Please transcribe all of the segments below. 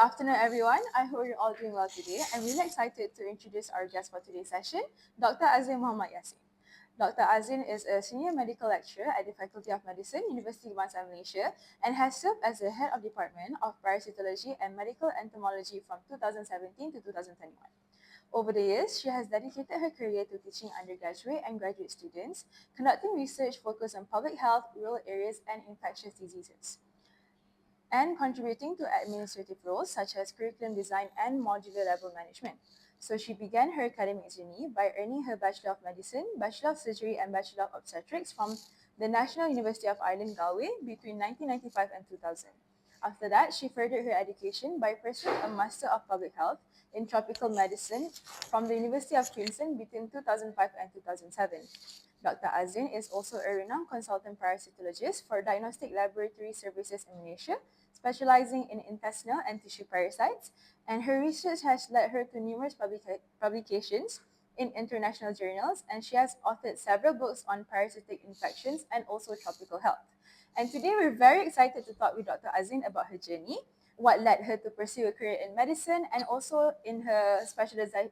afternoon, everyone. I hope you're all doing well today. I'm really excited to introduce our guest for today's session, Dr. Azlin Muhammad Yasin. Dr. Azlin is a senior medical lecturer at the Faculty of Medicine, Universiti Kebangsaan, Malaysia, and has served as the head of Department of Parasitology and Medical Entomology from 2017 to 2021. Over the years, she has dedicated her career to teaching undergraduate and graduate students, conducting research focused on public health, rural areas, and infectious diseases, and contributing to administrative roles such as curriculum design and modular level management. So she began her academic journey by earning her Bachelor of Medicine, Bachelor of Surgery, and Bachelor of Obstetrics from the National University of Ireland, Galway, between 1995 and 2000. After that, she furthered her education by pursuing a Master of Public Health in Tropical Medicine from the University of Queensland between 2005 and 2007. Dr. Azlin is also a renowned consultant parasitologist for diagnostic laboratory services in Malaysia, specializing in intestinal and tissue parasites, and her research has led her to numerous publications in international journals, and she has authored several books on parasitic infections and also tropical health. And today we're very excited to talk with Dr. Azlin about her journey, what led her to pursue a career in medicine, and also in her specialization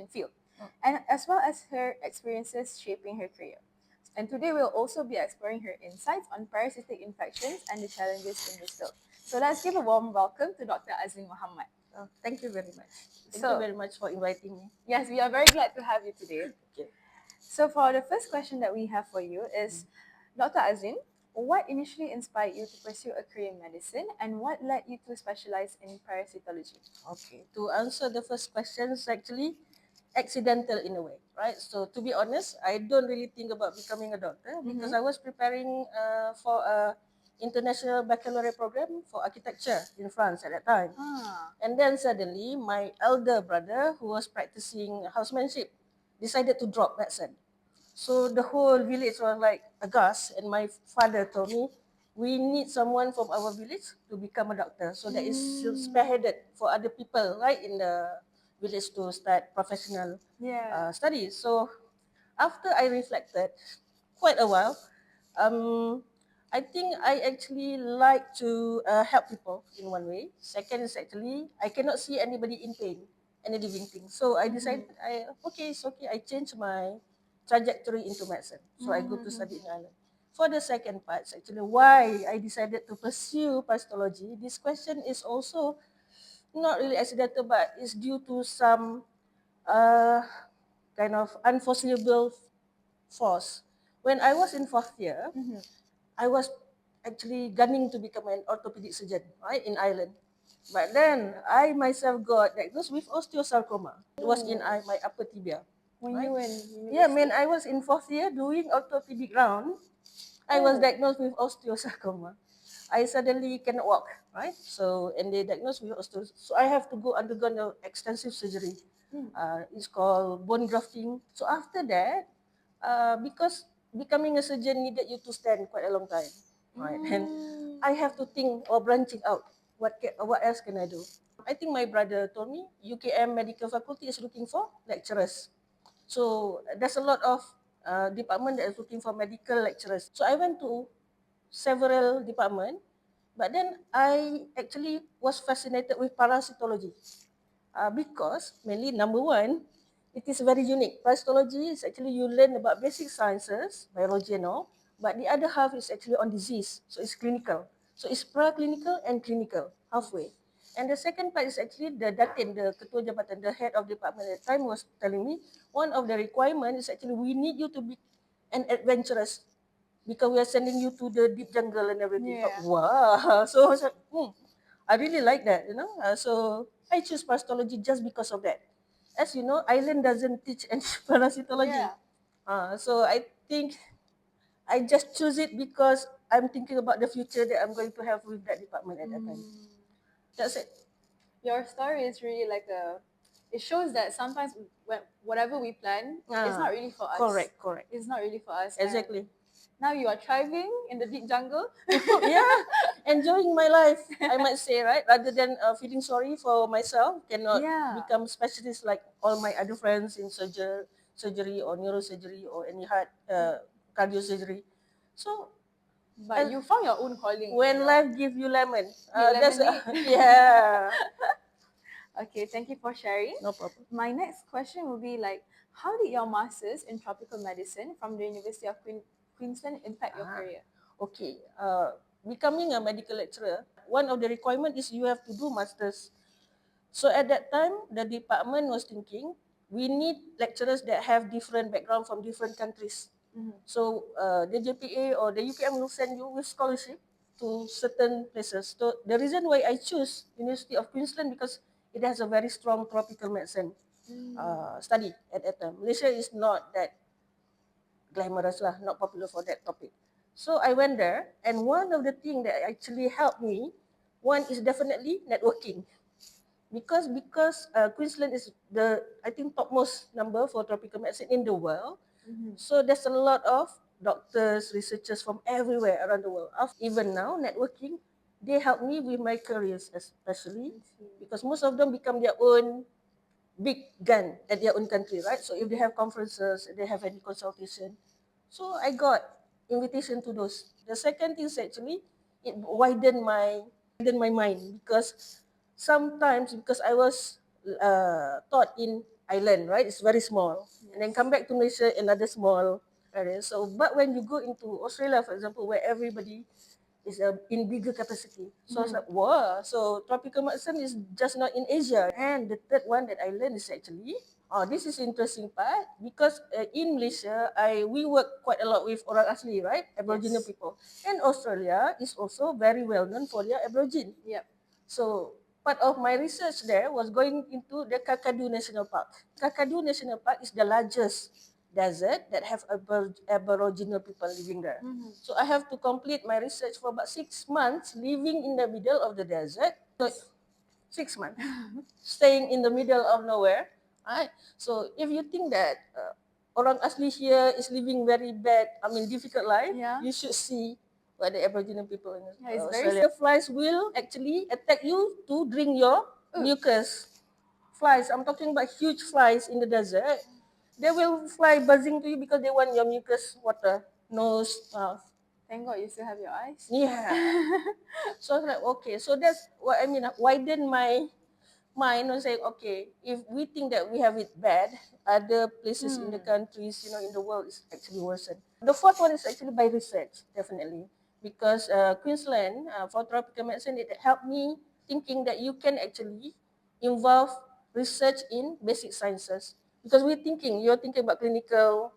field, and as well as her experiences shaping her career. And today we'll also be exploring her insights on parasitic infections and the challenges in this field. So let's give a warm welcome to Dr. Azlin Muhammad. Oh, thank you very much. Thank you very much for inviting me. Yes, we are very glad to have you today. Okay. So for the first question that we have for you is, Dr. Azlin, what initially inspired you to pursue a career in medicine, and what led you to specialize in parasitology? Okay. To answer the first question, it's actually accidental in a way, right? So to be honest, I don't really think about becoming a doctor because I was preparing for a international baccalaureate program for architecture in France at that time. And then suddenly, my elder brother, who was practicing housemanship, decided to drop medicine. So the whole village was like aghast, and my father told me, we need someone from our village to become a doctor. So that is spearheaded for other people, right, in the village to start professional studies. So after I reflected quite a while, I think I actually like to help people in one way. Second is actually I cannot see anybody in pain, any living thing. So I decided, it's okay. I changed my trajectory into medicine. So I go to study in Ireland. For the second part, actually why I decided to pursue parasitology, this question is also not really accidental, but it's due to some uh, kind of unforeseeable force. When I was in fourth year, I was actually gunning to become an orthopedic surgeon, right, in Ireland. But then I myself got diagnosed with osteosarcoma. It was in my upper tibia. When right? you were in university? Yeah, when I was in fourth year doing orthopedic round, I was diagnosed with osteosarcoma. I suddenly cannot walk, right? So, and they diagnosed me with osteosarcoma. So I have to go undergo an extensive surgery. It's called bone grafting. So after that, because becoming a surgeon needed you to stand quite a long time, right? And I have to think or branching out. What else can I do? I think my brother told me UKM Medical Faculty is looking for lecturers. So there's a lot of department that is looking for medical lecturers. So I went to several departments, but then I actually was fascinated with parasitology because mainly number one, it is very unique. Parasitology is actually you learn about basic sciences, biology and all, but the other half is actually on disease, so it's clinical. So it's preclinical and clinical, halfway. And the second part is actually the Datin, the Ketua Jabatan, the head of department at the time was telling me, one of the requirements is actually we need you to be an adventurous because we are sending you to the deep jungle and everything. Yeah. Wow. So I was like, I really like that, so I choose parasitology just because of that. As you know, Ireland doesn't teach any parasitology. So I think I just choose it because I'm thinking about the future that I'm going to have with that department at that time. That's it. Your story is really like it shows that sometimes when whatever we plan, it's not really for us. Correct. It's not really for us. Exactly. And now you are thriving in the deep jungle. Yeah, enjoying my life, I might say, right? Rather than feeling sorry for myself, cannot become specialist like all my other friends in surgery or neurosurgery or any heart cardio surgery. So But you found your own calling. When in your life give you lemon. That's lemonade. yeah. Okay, thank you for sharing. No problem. My next question will be like, how did your masters in tropical medicine from the University of Queensland impact your career? Okay. Becoming a medical lecturer, one of the requirement is you have to do masters. So at that time, the department was thinking we need lecturers that have different background from different countries. So the JPA or the UKM will send you with scholarship to certain places. So the reason why I choose University of Queensland because it has a very strong tropical medicine study at that time. Malaysia is not that glamorous lah, not popular for that topic. So I went there, and one of the things that actually helped me, one is definitely networking, because Queensland is the I think topmost number for tropical medicine in the world. So there's a lot of doctors, researchers from everywhere around the world. Even now, networking, they help me with my careers, especially because most of them become their own big gun at their own country, right? So if they have conferences, they have any consultation. So I got invitation to those. The second thing is actually it widened my mind because sometimes because I was taught in Ireland, right? It's very small, and then come back to Malaysia, another small area. So, but when you go into Australia, for example, where everybody is in bigger capacity. So I was like, wow. So tropical medicine is just not in Asia. And the third one that I learned is actually, this is interesting part because in Malaysia, we work quite a lot with Orang Asli, right? Aboriginal people. And Australia is also very well known for their Aborigine. Yep. So part of my research there was going into the Kakadu National Park. Kakadu National Park is the largest desert that have Aboriginal people living there. So I have to complete my research for about 6 months, living in the middle of the desert. So 6 months, staying in the middle of nowhere. Right? So if you think that Orang Asli here is living very bad, difficult life, Yeah. you should see what the Aboriginal people in Yeah, it's very Australia. The flies will actually attack you to drink your mucus. Flies, I'm talking about huge flies in the desert. They will fly buzzing to you because they want your mucus water, nose, mouth. Thank God you still have your eyes. Yeah. So I was like, okay, so that's what I mean. Widen my mind and saying, okay, if we think that we have it bad, other places in the countries, in the world is actually worsened. The fourth one is actually by research, definitely, because Queensland for tropical medicine it helped me thinking that you can actually involve research in basic sciences because you're thinking about clinical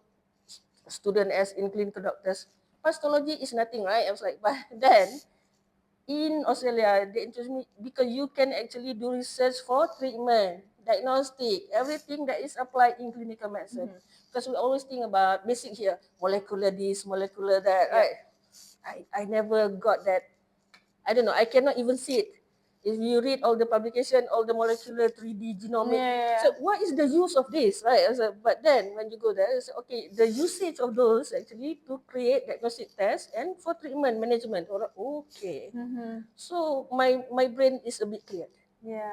student as in clinical doctors. Parasitology is nothing, right? I was like, but then in Australia, they introduced me because you can actually do research for treatment, diagnostic, everything that is applied in clinical medicine. Because we always think about basic here, molecular this, molecular that, right? I never got that. I don't know, I cannot even see it. If you read all the publication, all the molecular 3D genomic, so what is the use of this, right? But then when you go there, it's okay, the usage of those actually to create diagnostic tests and for treatment management. Okay. So my brain is a bit cleared. Yeah.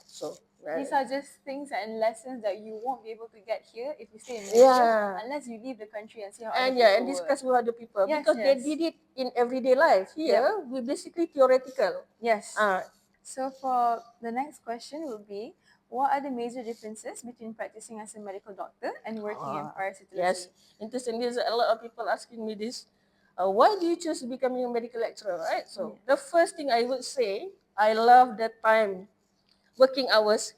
So These are just things and lessons that you won't be able to get here if you stay in Malaysia unless you leave the country and see how other people and discuss with other people because they did it in everyday life. Here we basically theoretical. Yes. So for the next question will be, what are the major differences between practicing as a medical doctor and working in parasitology? Yes, interesting. There's a lot of people asking me this. Why do you choose becoming a medical lecturer, right? So the first thing I would say, I love that time, working hours.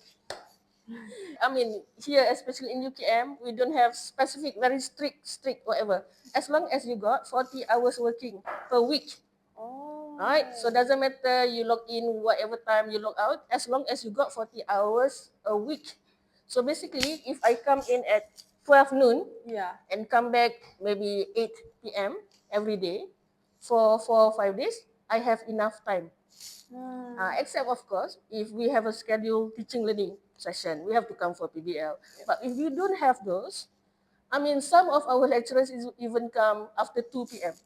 Here, especially in UKM, we don't have specific, very strict, whatever. As long as you got 40 hours working per week. Right? So doesn't matter you log in whatever time you log out, as long as you got 40 hours a week. So basically, if I come in at 12 noon and come back maybe 8 p.m. every day for 4 or 5 days, I have enough time. Except, of course, if we have a scheduled teaching learning session, we have to come for PBL. But if you don't have those, some of our lecturers even come after 2 p.m.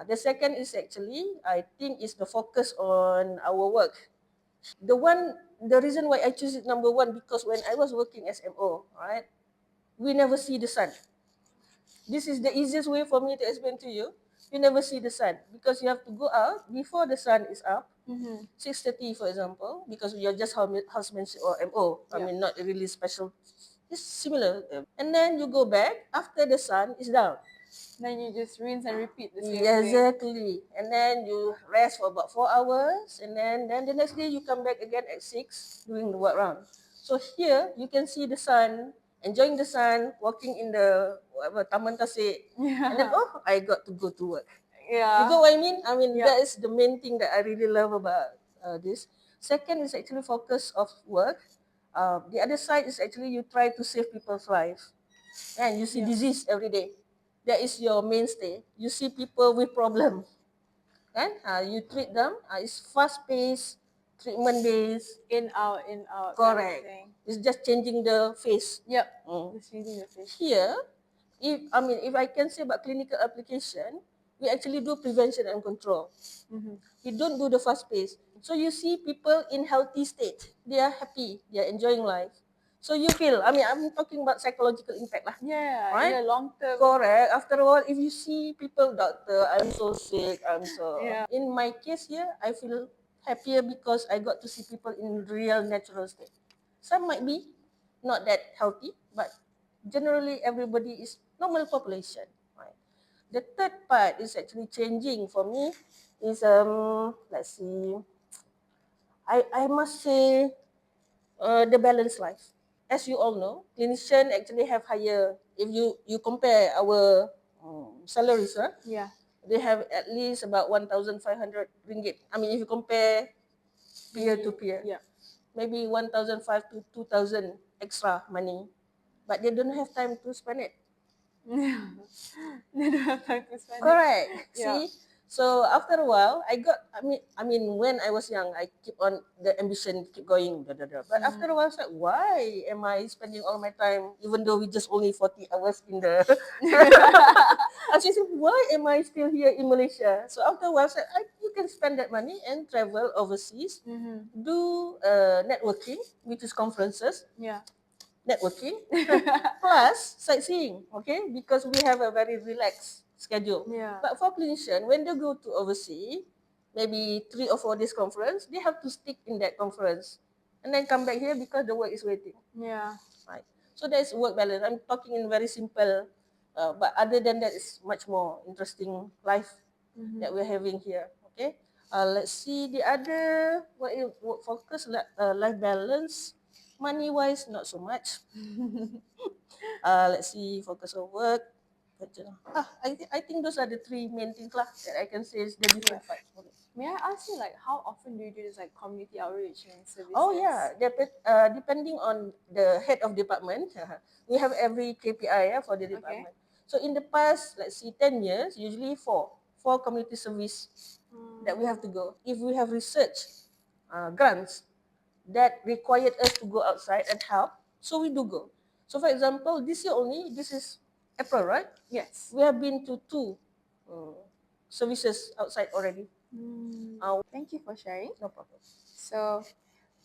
The second is actually, I think, is the focus on our work. The reason why I choose it number one, because when I was working as MO, right, we never see the sun. This is the easiest way for me to explain to you. you never see the sun because you have to go out before the sun is up. 6:30, for example, because you're just houseman or MO. I mean, not really special. It's similar. And then you go back after the sun is down. Then you just rinse and repeat the same Yeah, thing. exactly. And then you rest for about 4 hours, and then the next day you come back again at 6 doing the work round. So here you can see the sun, enjoying the sun, walking in the whatever Taman Tasik, and then I got to go to work. Yeah. You got what I mean? I mean, Yeah. that is the main thing that I really love about this. Second is actually focus of work. The other side is actually you try to save people's life. And you see disease every day. That is your mainstay. You see people with problem. Kan? You treat them. It's fast-paced, treatment-based. In out, in out. Correct. Kind of thing. It's just changing the face. Yep. Just changing the face. Here, if I can say about clinical application, we actually do prevention and control. We don't do the fast pace. So you see people in healthy state. They are happy. They are enjoying life. So you feel, I'm talking about psychological impact lah. Yeah, Right? in the long term. Correct. After a while, if you see people, doctor, I'm so sick, Yeah. In my case here, I feel happier because I got to see people in real natural state. Some might be not that healthy, but generally everybody is normal population. Right? The third part is actually changing for me is let's see, I must say the balanced life. As you all know, clinicians actually have higher, if you compare our salaries, Yeah. they have at least about 1,500 ringgit. I mean, if you compare peer to peer, maybe 1,500 to 2,000 extra money, but they don't have time to spend it. They don't have time to spend Correct. it. Yeah. See, so after a while, when I was young, I keep on the ambition to keep going. But after a while, I was like, why am I spending all my time, even though we just only 40 hours in the? I said, why am I still here in Malaysia? So after a while, I said, you can spend that money and travel overseas, do networking, which is conferences. Yeah. Networking plus sightseeing, okay? Because we have a very relaxed schedule. Yeah. But for clinician, when they go to overseas, maybe 3 or 4 days conference, they have to stick in that conference and then come back here because the work is waiting. Yeah. Right. So that's work balance. I'm talking in very simple, but other than that, it's much more interesting life that we're having here. Okay. Let's see the other work focus life balance. Money wise, not so much. Let's see, focus on work. I think those are the 3 main things that I can say is the different parts. Okay. May I ask you, like, how often do you do this, like, community outreach and services? Oh yeah, depending on the head of department, we have every KPI for the department. So in the past, let's see, 10 years, usually four community service that we have to go. If we have research grants that required us to go outside and help, so we do go. So for example, this year only, this is April, right? Yes. We have been to 2 services outside already. Thank you for sharing. No problem. So,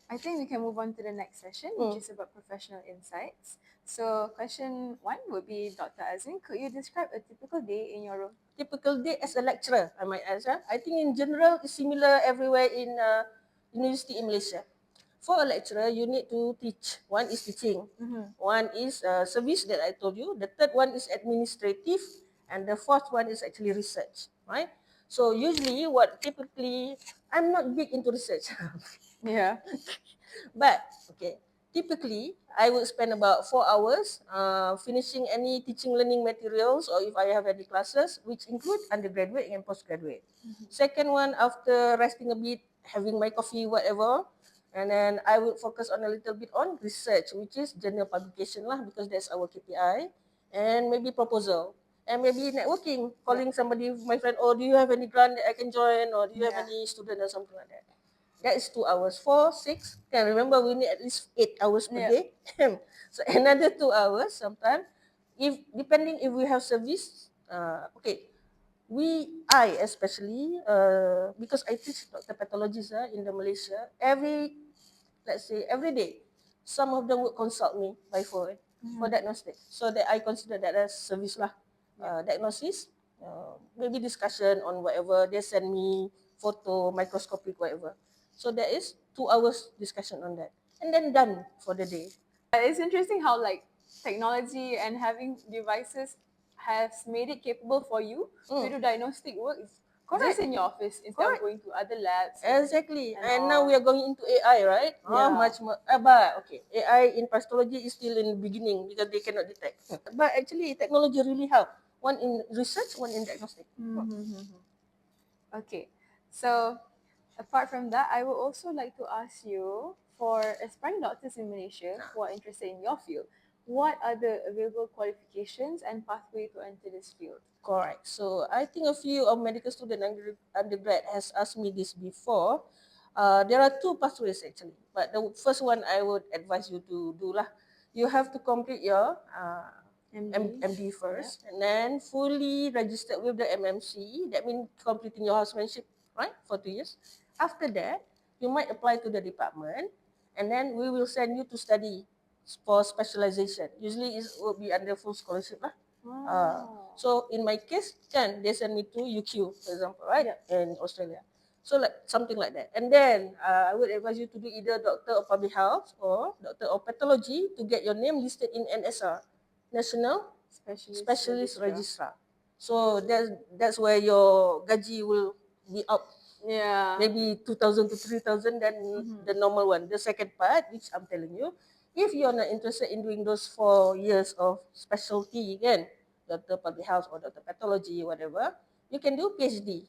I think we can move on to the next session, which is about professional insights. So, question 1 would be, Dr. Azlin, could you describe a typical day in your role? Typical day as a lecturer, I might add. I think in general, it's similar everywhere in university in Malaysia. For a lecturer, you need to teach. One is teaching. One is service that I told you. The third one is administrative. And the fourth one is actually research, right? So usually typically, I'm not big into research. Yeah. But, okay, typically, I would spend about 4 hours finishing any teaching learning materials or if I have any classes, which include undergraduate and postgraduate. Second one, after resting a bit, having my coffee, whatever, and then I would focus on a little bit on research, which is journal publication lah, because that's our KPI, and maybe proposal. And maybe networking, calling somebody, my friend, do you have any grant that I can join, or do you have any student or something like that. That is 2 hours. 4, 6. Can remember we need at least 8 hours per day. So another 2 hours sometimes. Depending if we have service, okay. I especially, because I teach Dr. Pathologists in the Malaysia, let's say every day, some of them would consult me by phone for diagnostic. So that I consider that as service lah. Diagnosis, maybe discussion on whatever they send me, photo, microscopic, whatever. So there is 2 hours discussion on that, and then done for the day. It's interesting how like technology and having devices has made it capable for you to do diagnostic work Correct. just in your office instead Correct. of going to other labs. Exactly. And And now all. we are going into AI, right? Yeah. Much more. But okay, AI in parasitology is still in the beginning because they cannot detect. But actually, technology really help. One in research, one in diagnostic. Okay, so apart from that, I would also like to ask you, for aspiring doctors in Malaysia who are interested in your field, what are the available qualifications and pathway to enter this field? Correct. So I think a few of medical student undergrad has asked me this before. There are 2 pathways actually, but the first one I would advise you to do lah. You have to complete your MD first, and then fully registered with the MMC. That means completing your housemanship, right, for 2 years. After that, you might apply to the department, and then we will send you to study for specialisation. Usually it will be under full scholarship lah. So in my case, they send me to UQ, for example, right, in Australia. So like something like that. And then I would advise you to do either doctor of public health or doctor of pathology to get your name listed in NSR, National Specialist Registrar. So that's where your gaji will be up. Yeah. Maybe 2,000 to 3,000 than the normal one. The second part, which I'm telling you, if you're not interested in doing those 4 years of specialty again, doctor public health or doctor pathology, whatever, you can do PhD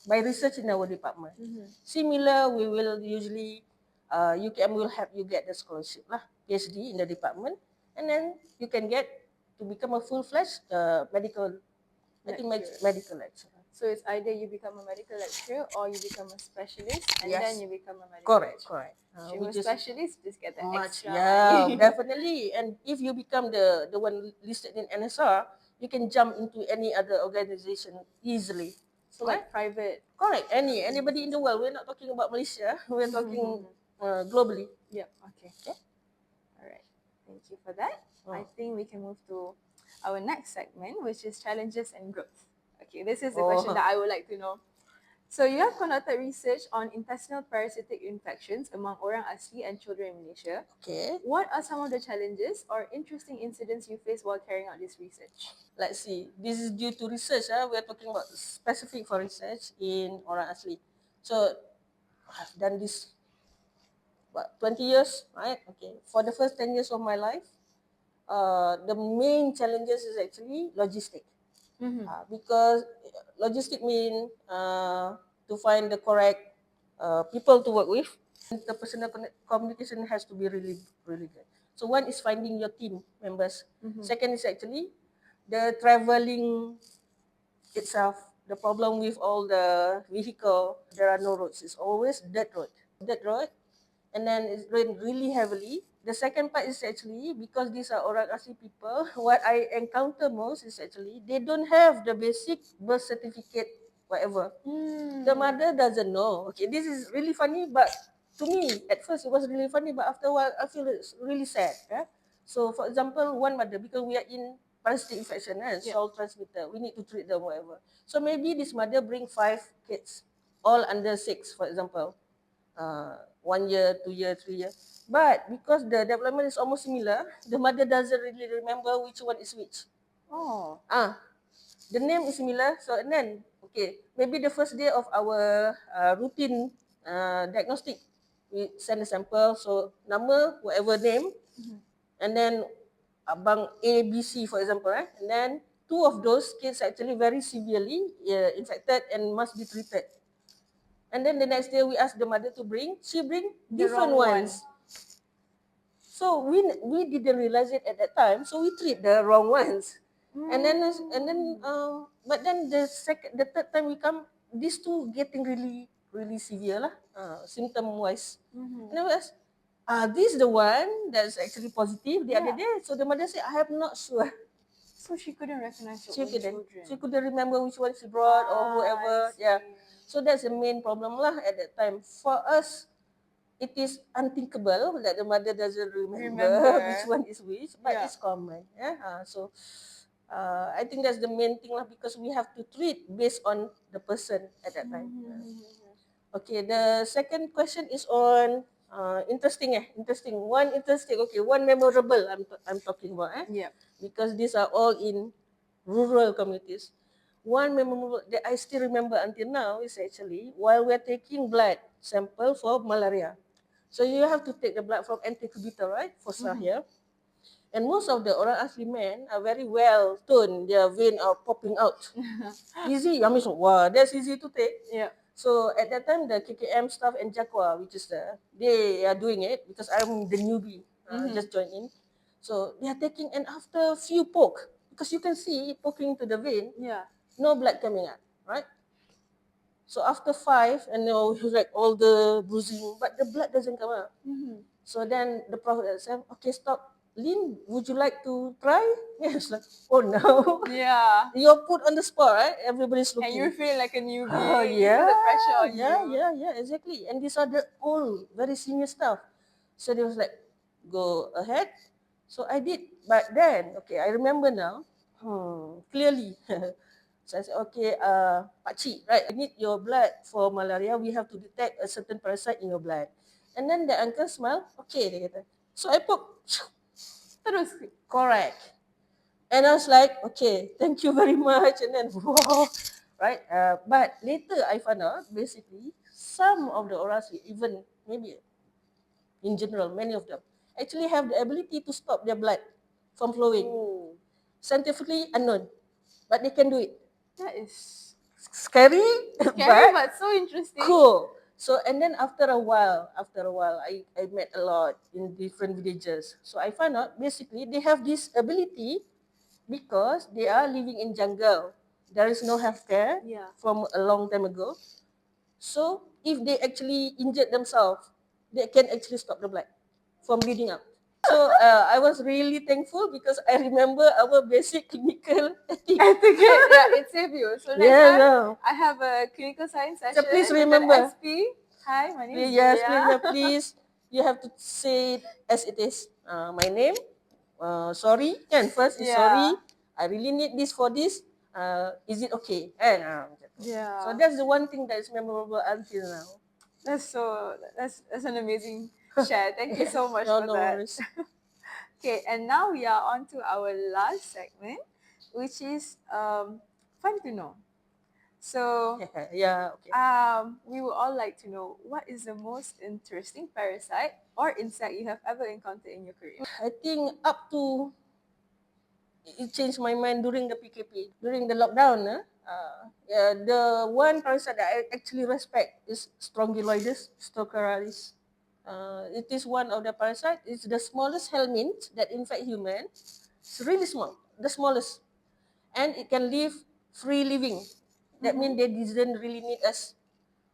by research in our department. Similar, we will usually, UKM will help you get the scholarship lah, PhD in the department, and then you can get to become a full-fledged medical lecturer. So it's either you become a medical lecturer or you become a specialist and Yes. then you become a medical Correct, lecturer. correct. If you're a specialist, just get the Much, extra yeah, money. definitely. And if you become the one listed in NSR, you can jump into any other organization easily. So like private. Correct. Anybody in the world. We're not talking about Malaysia. We're talking globally. Yep. Okay. All right. Thank you for that. I think we can move to our next segment, which is challenges and growth. Okay, this is the question that I would like to know. So you have conducted research on intestinal parasitic infections among Orang Asli and children in Malaysia. Okay. What are some of the challenges or interesting incidents you faced while carrying out this research? Let's see. This is due to research. We're talking about specific for research in Orang Asli. So I've done this 20 years, right? Okay. For the first 10 years of my life, the main challenges is actually logistic. Because logistic mean to find the correct people to work with. The personal communication has to be really, really good. So one is finding your team members. Second is actually the traveling itself. The problem with all the vehicle, there are no roads. It's always dirt road, and then it rained really heavily. The second part is actually because these are Orang Asli people, what I encounter most is actually they don't have the basic birth certificate, whatever. The mother doesn't know. Okay, this is really funny, but to me, at first it was really funny, but after a while, I feel it's really sad. Yeah? So, for example, one mother, because we are in parasitic infection and sole transmitter, we need to treat them, whatever. So maybe this mother bring 5 kids, all under 6, for example. 1 year, 2 year, 3 year. But because the development is almost similar, the mother doesn't really remember which one is which. The name is similar. So and then, okay, maybe the first day of our routine diagnostic, we send a sample. So nama, whatever name, and then abang A, B, C, for example, right? And then 2 of those kids actually very severely infected and must be treated. And then the next day we ask the mother to bring, she bring different ones. So we didn't realize it at that time, so we treat the wrong ones. And then but then the third time we come, these 2 getting really severe lah, symptom wise. And then we ask, this the one that's actually positive the other day. So the mother said, I have not sure. So she couldn't recognize her own children. She couldn't remember which one she brought or whoever. Yeah. So that's the main problem lah at that time. For us, it is unthinkable that the mother doesn't remember which one is which, but it's common. Yeah. So I think that's the main thing lah, because we have to treat based on the person at that time. Okay, the second question is on interesting. Okay, one memorable I'm talking about. Yeah. Because these are all in rural communities. One memorable that I still remember until now is actually while we're taking blood sample for malaria. So you have to take the blood from anti-cubital, right, for here. And most of the Orang Asli men are very well toned. Their vein are popping out. Easy. I mean, wow, that's easy to take. Yeah. So at that time, the KKM staff and Jakwa, which is they are doing it because I'm the newbie, just joined in. So they are taking, and after a few poke, because you can see it poking into the vein, Yeah. no blood coming out, right? So after 5, and like all the bruising, but the blood doesn't come out. So then the prophet said, okay, stop. Lin, would you like to try? Yes, like, oh no. Yeah. You're put on the spot, right? Everybody's looking. And you feel like a newbie. Oh, You yeah. feel the pressure on you. Yeah, exactly. And these are the old, very senior staff. So they was like, go ahead. So I did. But then, okay, I remember now, clearly. So I said, okay, Pakcik, right, I need your blood for malaria. We have to detect a certain parasite in your blood. And then the uncle smiled, okay, dia kata. So I poked, Terus. correct. And I was like, okay, thank you very much. And then, wow, right? But later I found out, basically, some of the Orang Asli, even maybe in general, many of them, actually have the ability to stop their blood from flowing. Oh. Scientifically unknown, but they can do it. That is Scary, scary, but so interesting. cool. So, and then after a while, I met a lot in different villages. So I found out, basically, they have this ability because they are living in jungle. There is no healthcare from a long time ago. So if they actually injured themselves, they can actually stop the blood from bleeding out. So I was really thankful because I remember our basic clinical ethics. Yeah, it saved you. So next time I have a clinical science session. So please with remember. an SP. Hi, my name is Yes, Julia. please. You have to say it as it is. My name. Sorry. Kan first is sorry. I really need this for this. Is it okay? And Yeah. so that's the one thing that is memorable until now. That's an amazing share. Thank you so much No, for no that. worries. Okay, and now we are on to our last segment, which is fun to know. So Yeah, okay. we would all like to know what is the most interesting parasite or insect you have ever encountered in your career. I think up to it changed my mind during the PKP, during the lockdown. The one parasite that I actually respect is Strongyloides stocharalis. It is one of the parasite. It's the smallest helminth that infect human. It's really small, the smallest, and it can live free living. That means they didn't really need us.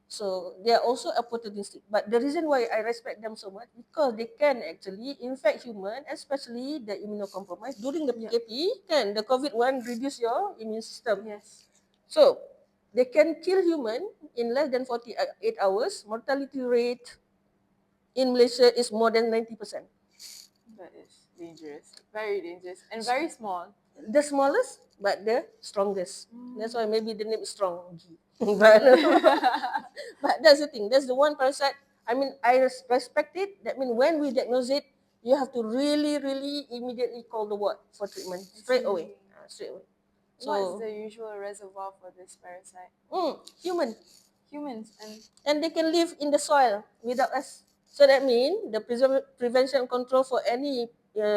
So they are also opportunistic. But the reason why I respect them so much, because they can actually infect human, especially the immunocompromised. During the PKP, can the COVID one reduce your immune system? Yes. So they can kill human in less than 48 hours. Mortality rate in Malaysia is more than 90%. That is dangerous. Very dangerous. And very small. The smallest, but the strongest. That's why maybe the name is strong. but that's the thing. That's the one parasite. I mean, I respect it. That means when we diagnose it, you have to really, really immediately call the ward for treatment straight away. So, what's the usual reservoir for this parasite? Human. Humans and they can live in the soil without us. So that means the prevention and control for any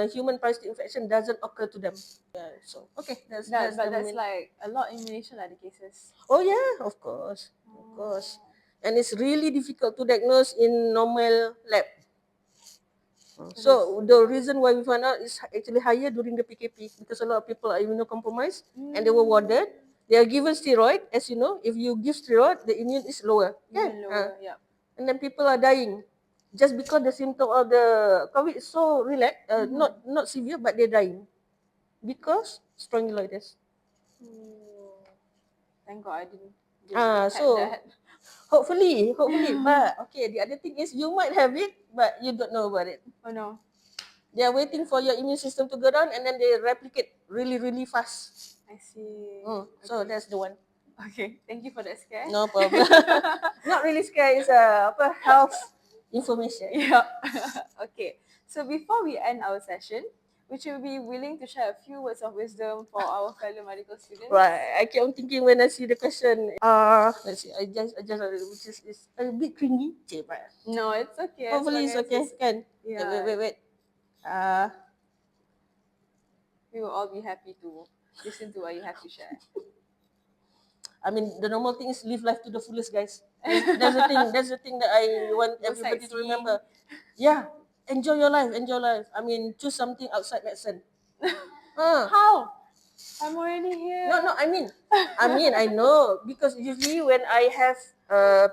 human parasite infection doesn't occur to them. So okay, that's like a lot in Malaysia, like the cases. Oh yeah, of course. And it's really difficult to diagnose in normal lab. So the reason why we found out is actually higher during the PKP because a lot of people are immunocompromised and they were warded. They are given steroid. As you know, if you give steroid, the immune is lower. Lower, And then people are dying just because the symptom of the COVID is so relaxed, not severe, but they're dying because strongyloides. Thank God I didn't. So that. hopefully, but okay. The other thing is you might have it, but you don't know about it. Oh no. They are waiting for your immune system to go down, and then they replicate really, really fast. I see. So Okay. that's the one. Okay, thank you for that scare. No problem. Not really scary. It's health information. Yeah. Okay. So before we end our session, would you be willing to share a few words of wisdom for our fellow medical students? Right. I keep on thinking when I see the question. Let's see. I just which is it's a bit cringy. But No, it's okay. as hopefully long it's as okay. Can. Yeah. Wait. We will all be happy to listen to what you have to share. I mean, the normal thing is live life to the fullest, guys. That's the thing. That's the thing that I want Go everybody to sightseeing. remember. Yeah, enjoy your life. Enjoy life. I mean, choose something outside medicine. How? I'm already here. No. I mean, I know because usually when I have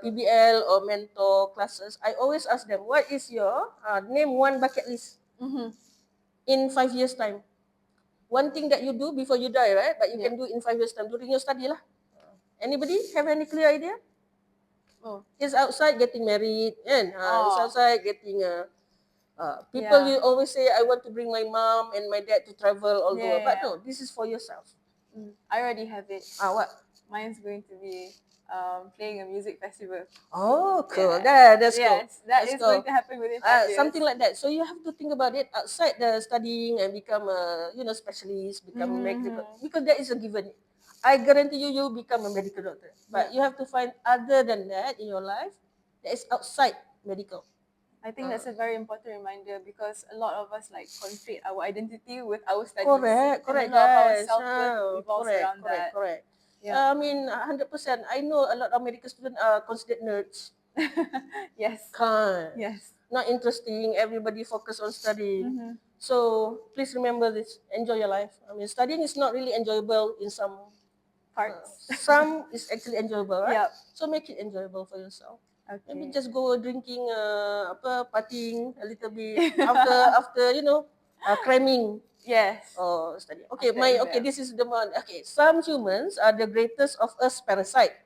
PBL or mentor classes, I always ask them, "What is your name one bucket list in 5 years time? One thing that you do before you die, right? But you can do in 5 years time during your study lah. Anybody have any clear idea? Oh. It's outside getting married, and it's Oh. outside getting people Yeah. will always say, I want to bring my mom and my dad to travel all the way. But Yeah. no, this is for yourself. I already have it. What? Mine's going to be playing a music festival. Oh, cool. Yeah. That's cool. Yes, that That's is cool. going to happen within 5 years. Something like that. So you have to think about it outside the studying and become a specialist, become a medical, because that is a given. I guarantee you, you become a medical doctor. But you have to find other than that in your life that is outside medical. I think that's a very important reminder because a lot of us like conflate our identity with our studies. Correct, and a lot of our guys. self-worth revolves around that. Correct. Yeah. I mean, 100%. I know a lot of medical students are considered nerds. Yes. Yes. Not interesting. Everybody focus on studying. So please remember this. Enjoy your life. I mean, studying is not really enjoyable in some Parts. some is actually enjoyable, right? Yep. So make it enjoyable for yourself. Okay. Maybe just go drinking, partying a little bit after cramming. Yes. Oh, study. Okay, After exam. this is the one. Okay, some humans are the greatest of us parasite.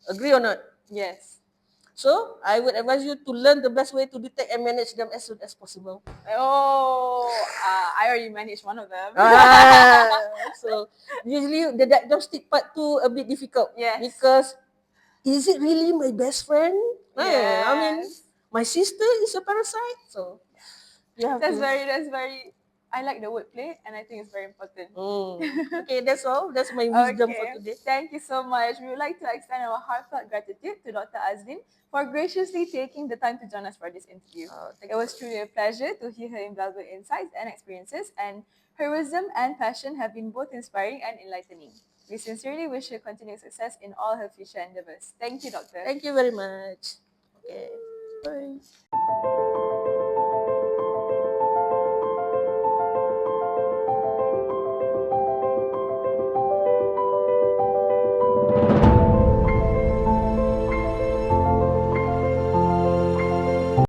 Agree or not? Yes. So I would advise you to learn the best way to detect and manage them as soon as possible. Oh, I already managed one of them. So usually the diagnostic part too a bit difficult. Yes. Because is it really my best friend? Yes. I mean, my sister is a parasite, so you have That's to. very. I like the wordplay, and I think it's very important. Okay, that's all. That's my wisdom for today. Thank you so much. We would like to extend our heartfelt gratitude to Dr. Azlin for graciously taking the time to join us for this interview. It was truly a pleasure to hear her invaluable insights and experiences, and her wisdom and passion have been both inspiring and enlightening. We sincerely wish her continued success in all her future endeavors. Thank you, Doctor. Thank you very much. Okay.